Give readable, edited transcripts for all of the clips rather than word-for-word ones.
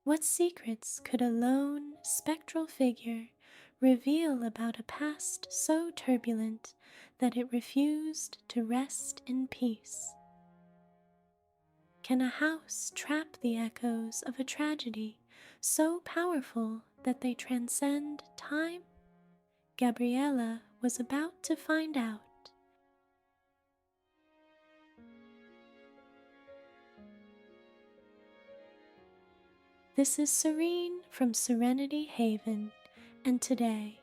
What secrets could a lone, spectral figure reveal about a past so turbulent that it refused to rest in peace? Can a house trap the echoes of a tragedy so powerful that they transcend time? Gabriela was about to find out. This is Serene from Serenity Haven, and today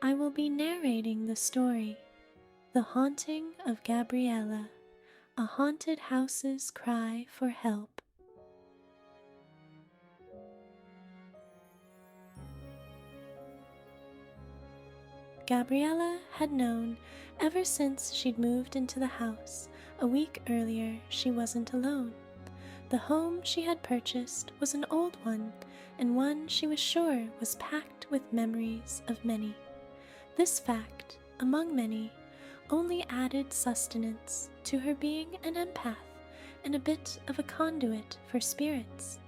I will be narrating the story, The Haunting of Gabriela, a haunted house's cry for help. Gabriela had known ever since she'd moved into the house a week earlier she wasn't alone. The home she had purchased was an old one, and one she was sure was packed with memories of many. This fact, among many, only added sustenance to her being an empath and a bit of a conduit for spirits.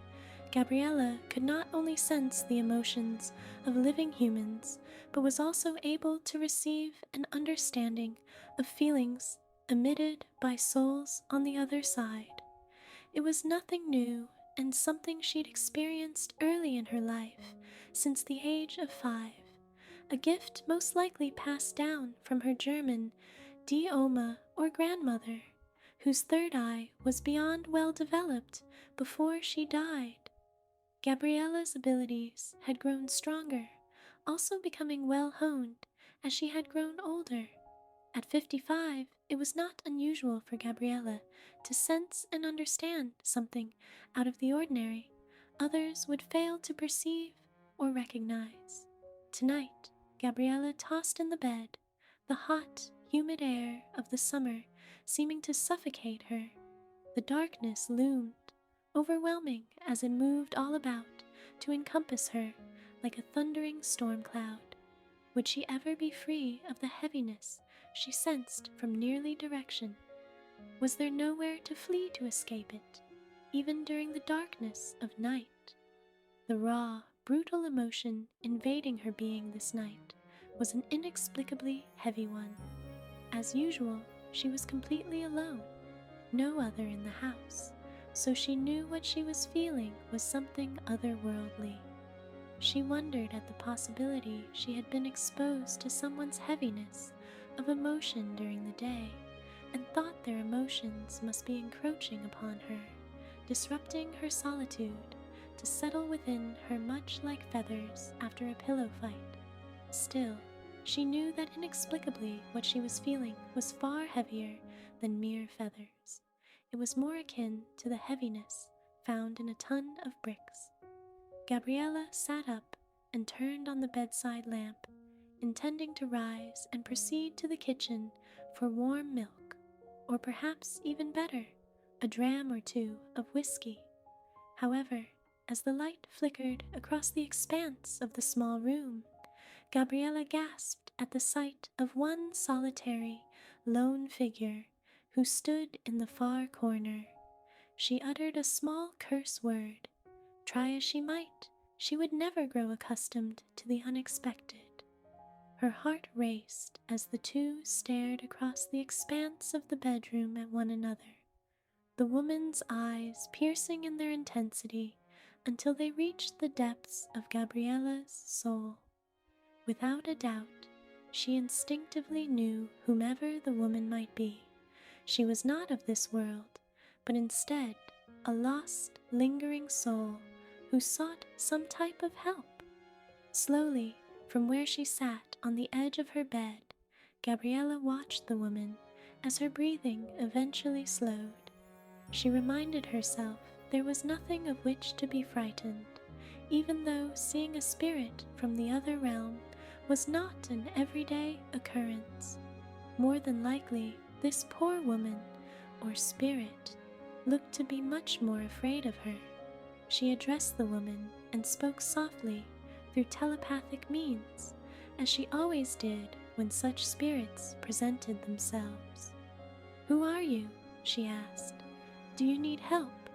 Gabriela could not only sense the emotions of living humans, but was also able to receive an understanding of feelings emitted by souls on the other side. It was nothing new and something she'd experienced early in her life, since the age of 5, a gift most likely passed down from her German Oma or grandmother, whose third eye was beyond well developed before she died. Gabriela's abilities had grown stronger, also becoming well honed as she had grown older. At 55, it was not unusual for Gabriela to sense and understand something out of the ordinary others would fail to perceive or recognize. Tonight, Gabriela tossed in the bed, the hot, humid air of the summer seeming to suffocate her. The darkness loomed, overwhelming as it moved all about to encompass her like a thundering storm cloud. Would she ever be free of the heaviness she sensed from nearly direction? Was there nowhere to flee to escape it, even during the darkness of night? The raw, brutal emotion invading her being this night was an inexplicably heavy one. As usual, she was completely alone, no other in the house, so she knew what she was feeling was something otherworldly. She wondered at the possibility she had been exposed to someone's heaviness of emotion during the day, and thought their emotions must be encroaching upon her, disrupting her solitude to settle within her much like feathers after a pillow fight. Still, she knew that inexplicably what she was feeling was far heavier than mere feathers. It was more akin to the heaviness found in a ton of bricks. Gabriela sat up and turned on the bedside lamp, intending to rise and proceed to the kitchen for warm milk, or perhaps even better, a dram or two of whiskey. However, as the light flickered across the expanse of the small room, Gabriela gasped at the sight of one solitary, lone figure who stood in the far corner. She uttered a small curse word. Try as she might, she would never grow accustomed to the unexpected. Her heart raced as the two stared across the expanse of the bedroom at one another, the woman's eyes piercing in their intensity until they reached the depths of Gabriela's soul. Without a doubt, she instinctively knew whomever the woman might be. She was not of this world, but instead a lost, lingering soul who sought some type of help. Slowly, from where she sat on the edge of her bed, Gabriela watched the woman as her breathing eventually slowed. She reminded herself there was nothing of which to be frightened, even though seeing a spirit from the other realm was not an everyday occurrence. More than likely, this poor woman, or spirit, looked to be much more afraid of her. She addressed the woman and spoke softly through telepathic means, as she always did when such spirits presented themselves. "Who are you?" she asked. "Do you need help?"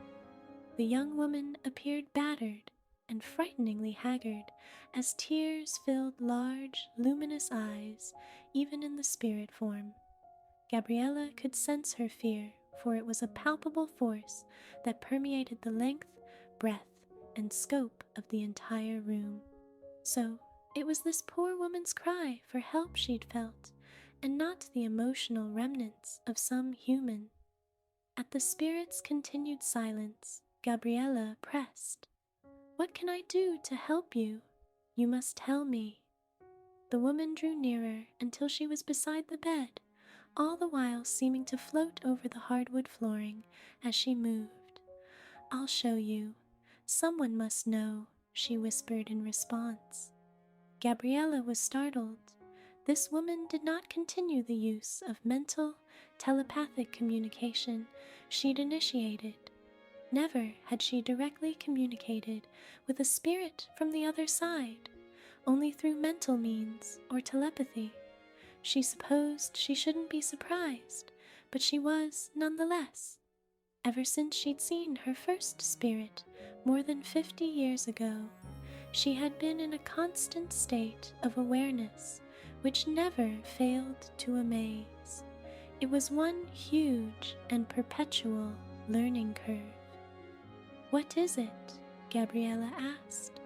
The young woman appeared battered, and frighteningly haggard as tears filled large, luminous eyes, even in the spirit form. Gabriela could sense her fear, for it was a palpable force that permeated the length, breadth, and scope of the entire room. So, it was this poor woman's cry for help she'd felt, and not the emotional remnants of some human. At the spirit's continued silence, Gabriela pressed. "What can I do to help you? You must tell me." The woman drew nearer until she was beside the bed, all the while seeming to float over the hardwood flooring as she moved. "I'll show you. Someone must know," she whispered in response. Gabriela was startled. This woman did not continue the use of mental, telepathic communication she'd initiated. Never had she directly communicated with a spirit from the other side, only through mental means or telepathy. She supposed she shouldn't be surprised, but she was nonetheless. Ever since she'd seen her first spirit more than 50 years ago, she had been in a constant state of awareness which never failed to amaze. It was one huge and perpetual learning curve. "What is it?" Gabriela asked.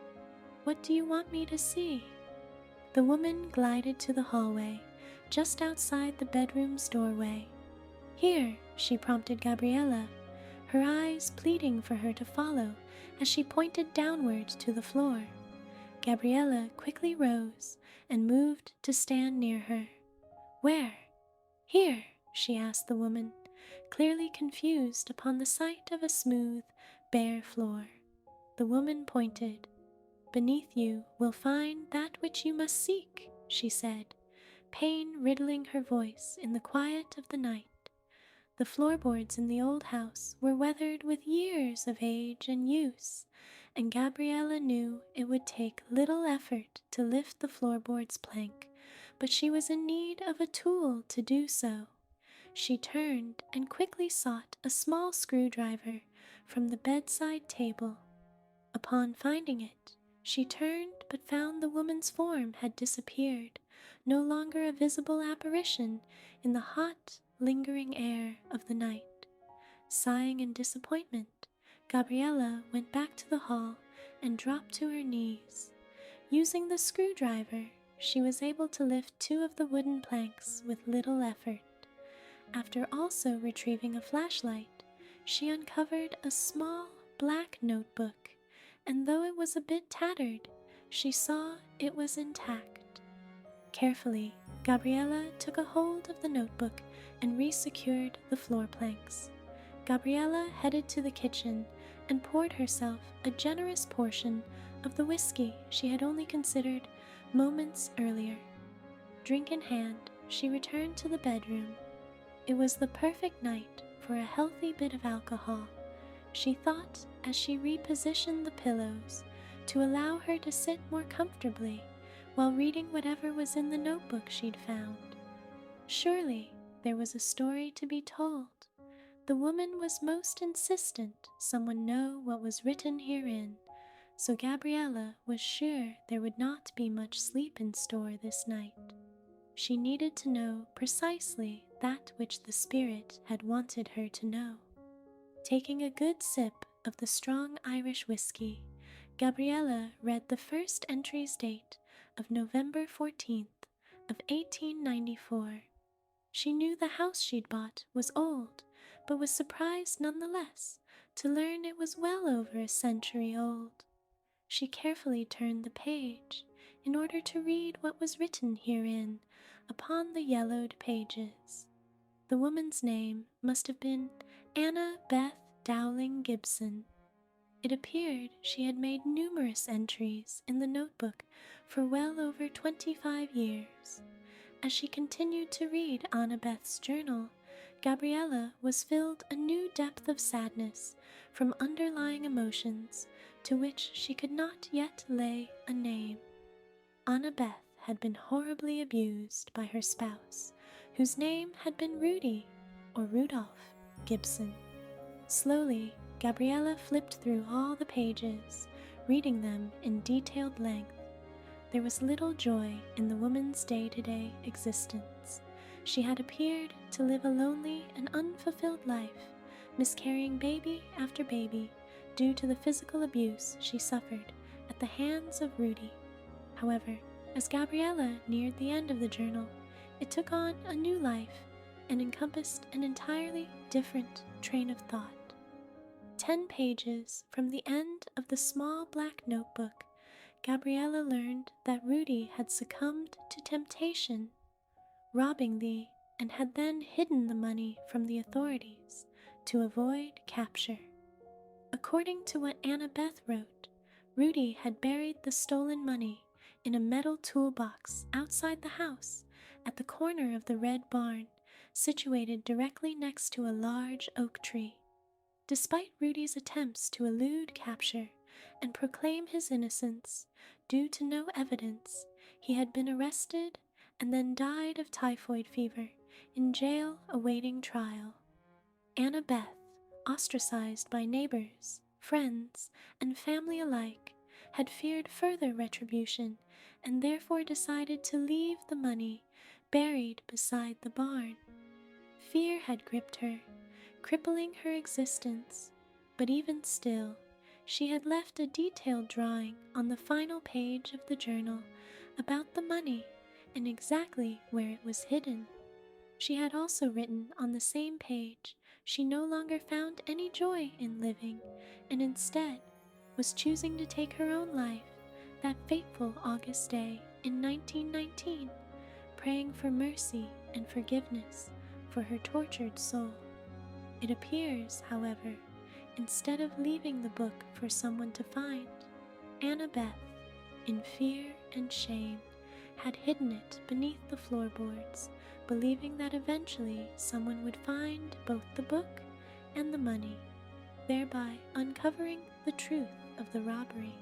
"What do you want me to see?" The woman glided to the hallway, just outside the bedroom's doorway. "Here," she prompted Gabriela, her eyes pleading for her to follow as she pointed downward to the floor. Gabriela quickly rose and moved to stand near her. "Where?" "Here," she asked the woman, clearly confused upon the sight of a smooth, bare floor. The woman pointed. "Beneath you will find that which you must seek," she said, pain riddling her voice in the quiet of the night. The floorboards in the old house were weathered with years of age and use, and Gabriela knew it would take little effort to lift the floorboard's plank, but she was in need of a tool to do so. She turned and quickly sought a small screwdriver from the bedside table. Upon finding it, she turned but found the woman's form had disappeared, no longer a visible apparition in the hot, lingering air of the night. Sighing in disappointment, Gabriela went back to the hall and dropped to her knees. Using the screwdriver, she was able to lift 2 of the wooden planks with little effort. After also retrieving a flashlight, she uncovered a small black notebook, and though it was a bit tattered, she saw it was intact. Carefully, Gabriela took a hold of the notebook and resecured the floor planks. Gabriela headed to the kitchen and poured herself a generous portion of the whiskey she had only considered moments earlier. Drink in hand, she returned to the bedroom. It was the perfect night for a healthy bit of alcohol, she thought as she repositioned the pillows to allow her to sit more comfortably while reading whatever was in the notebook she'd found. Surely there was a story to be told. The woman was most insistent someone know what was written herein, so Gabriela was sure there would not be much sleep in store this night. She needed to know precisely that which the spirit had wanted her to know. Taking a good sip of the strong Irish whiskey, Gabriela read the first entry's date of November 14th of 1894. She knew the house she'd bought was old, but was surprised nonetheless to learn it was well over a century old. She carefully turned the page in order to read what was written herein upon the yellowed pages. The woman's name must have been Anna Beth Dowling Gibson. It appeared she had made numerous entries in the notebook for well over 25 years. As she continued to read Anna Beth's journal, Gabriela was filled a new depth of sadness from underlying emotions to which she could not yet lay a name. Anna Beth had been horribly abused by her spouse, whose name had been Rudy, or Rudolph, Gibson. Slowly, Gabriela flipped through all the pages, reading them in detailed length. There was little joy in the woman's day-to-day existence. She had appeared to live a lonely and unfulfilled life, miscarrying baby after baby due to the physical abuse she suffered at the hands of Rudy. However, as Gabriela neared the end of the journal, it took on a new life and encompassed an entirely different train of thought. 10 pages from the end of the small black notebook, Gabriela learned that Rudy had succumbed to temptation, robbing and had then hidden the money from the authorities to avoid capture. According to what Anna Beth wrote, Rudy had buried the stolen money in a metal toolbox outside the house at the corner of the red barn, situated directly next to a large oak tree. Despite Rudy's attempts to elude capture and proclaim his innocence, due to no evidence, he had been arrested and then died of typhoid fever in jail awaiting trial. Anna Beth, ostracized by neighbors, friends, and family alike, had feared further retribution and therefore decided to leave the money buried beside the barn. Fear had gripped her, crippling her existence, but even still, she had left a detailed drawing on the final page of the journal about the money and exactly where it was hidden. She had also written on the same page she no longer found any joy in living and instead was choosing to take her own life that fateful August day in 1919, praying for mercy and forgiveness for her tortured soul. It appears, however, instead of leaving the book for someone to find, Anna Beth, in fear and shame, had hidden it beneath the floorboards, believing that eventually someone would find both the book and the money, thereby uncovering the truth of the robbery.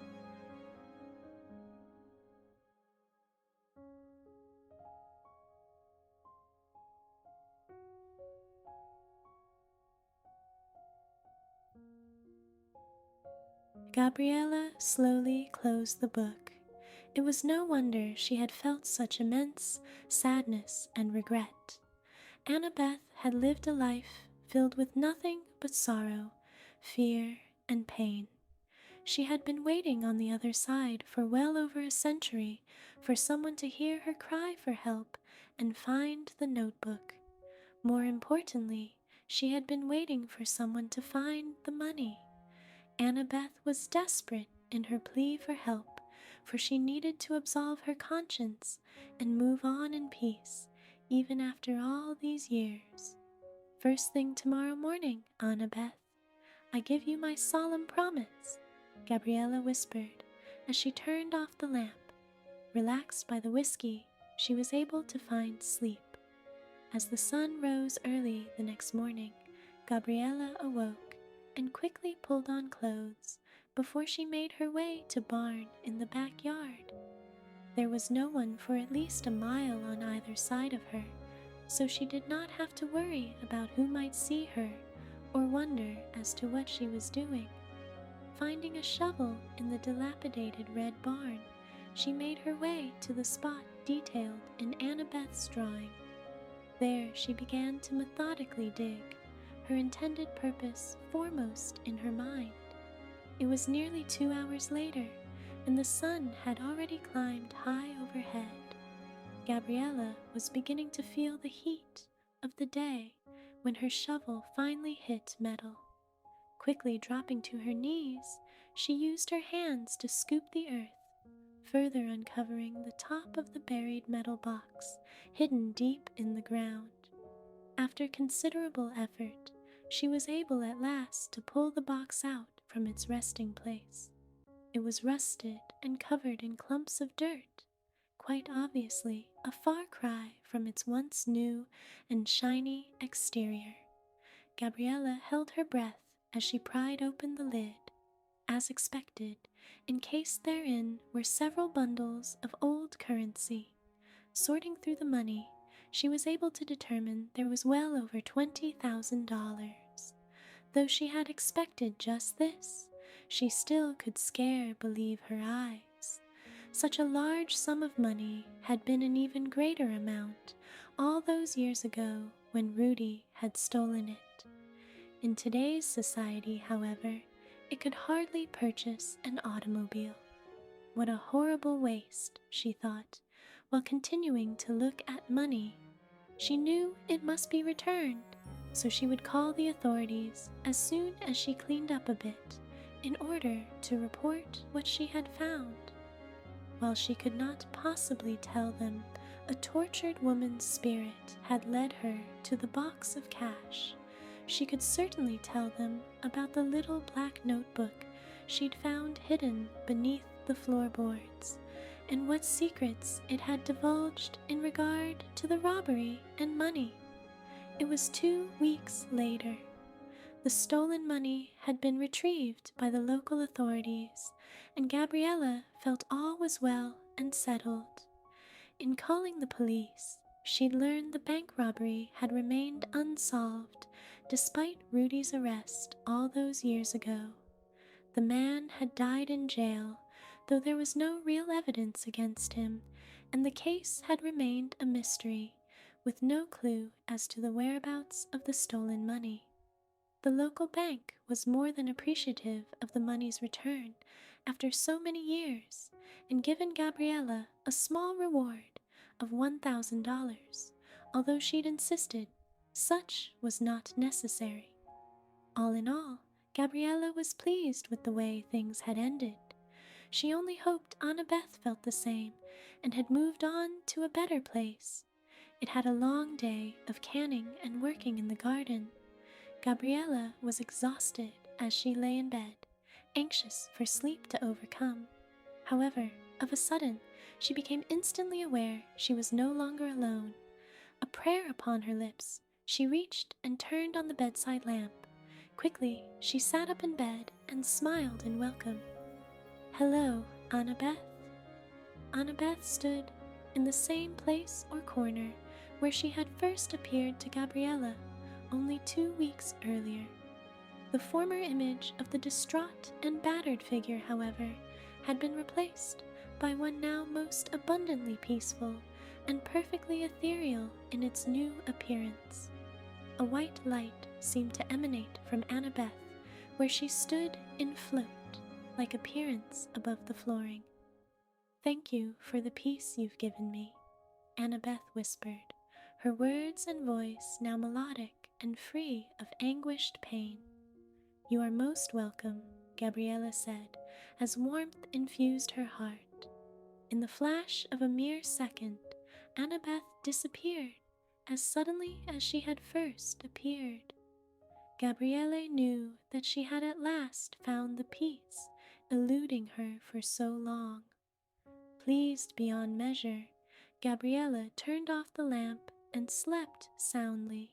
Gabriela slowly closed the book. It was no wonder she had felt such immense sadness and regret. Anna Beth had lived a life filled with nothing but sorrow, fear, and pain. She had been waiting on the other side for well over a century for someone to hear her cry for help and find the notebook. More importantly, she had been waiting for someone to find the money. Anna Beth was desperate in her plea for help, for she needed to absolve her conscience and move on in peace, even after all these years. "First thing tomorrow morning, Anna Beth. I give you my solemn promise," Gabriela whispered as she turned off the lamp. Relaxed by the whiskey, she was able to find sleep. As the sun rose early the next morning, Gabriela awoke and quickly pulled on clothes before she made her way to barn in the backyard. There was no one for at least a mile on either side of her, so she did not have to worry about who might see her or wonder as to what she was doing. Finding a shovel in the dilapidated red barn, she made her way to the spot detailed in Anna Beth's drawing. There she began to methodically dig, her intended purpose foremost in her mind. It was nearly 2 hours later, and the sun had already climbed high overhead. Gabriela was beginning to feel the heat of the day when her shovel finally hit metal. Quickly dropping to her knees, she used her hands to scoop the earth, further uncovering the top of the buried metal box hidden deep in the ground. After considerable effort, she was able at last to pull the box out from its resting place. It was rusted and covered in clumps of dirt, quite obviously a far cry from its once new and shiny exterior. Gabriela held her breath as she pried open the lid. As expected, encased therein were several bundles of old currency. Sorting through the money, she was able to determine there was well over $20,000. Though she had expected just this, She still could scare believe her eyes. Such a large sum of money had been an even greater amount all those years ago when Rudy had stolen it. In today's society, however, it could hardly purchase an automobile. What a horrible waste, she thought, while continuing to look at money. She knew it must be returned, so she would call the authorities as soon as she cleaned up a bit in order to report what she had found. While she could not possibly tell them a tortured woman's spirit had led her to the box of cash, she could certainly tell them about the little black notebook she'd found hidden beneath the floorboards, and what secrets it had divulged in regard to the robbery and money. It was 2 weeks later. The stolen money had been retrieved by the local authorities, and Gabriela felt all was well and settled. In calling the police, she'd learned the bank robbery had remained unsolved despite Rudy's arrest all those years ago. The man had died in jail, though there was no real evidence against him, and the case had remained a mystery, with no clue as to the whereabouts of the stolen money. The local bank was more than appreciative of the money's return after so many years, and given Gabriela a small reward of $1,000, although she'd insisted such was not necessary. All in all, Gabriela was pleased with the way things had ended. She only hoped Anna Beth felt the same and had moved on to a better place. It had a long day of canning and working in the garden. Gabriela was exhausted as she lay in bed, anxious for sleep to overcome. However, of a sudden, she became instantly aware she was no longer alone. A prayer upon her lips, she reached and turned on the bedside lamp. Quickly, she sat up in bed and smiled in welcome. "Hello, Anna Beth." Anna Beth stood in the same place or corner where she had first appeared to Gabriela only 2 weeks earlier. The former image of the distraught and battered figure, however, had been replaced by one now most abundantly peaceful and perfectly ethereal in its new appearance. A white light seemed to emanate from Anna Beth, where she stood in float-like appearance above the flooring. "Thank you for the peace you've given me," Anna Beth whispered, her words and voice now melodic and free of anguished pain. "You are most welcome," Gabriela said, as warmth infused her heart. In the flash of a mere second, Anna Beth disappeared as suddenly as she had first appeared. Gabriela knew that she had at last found the peace eluding her for so long. Pleased beyond measure, Gabriela turned off the lamp and slept soundly.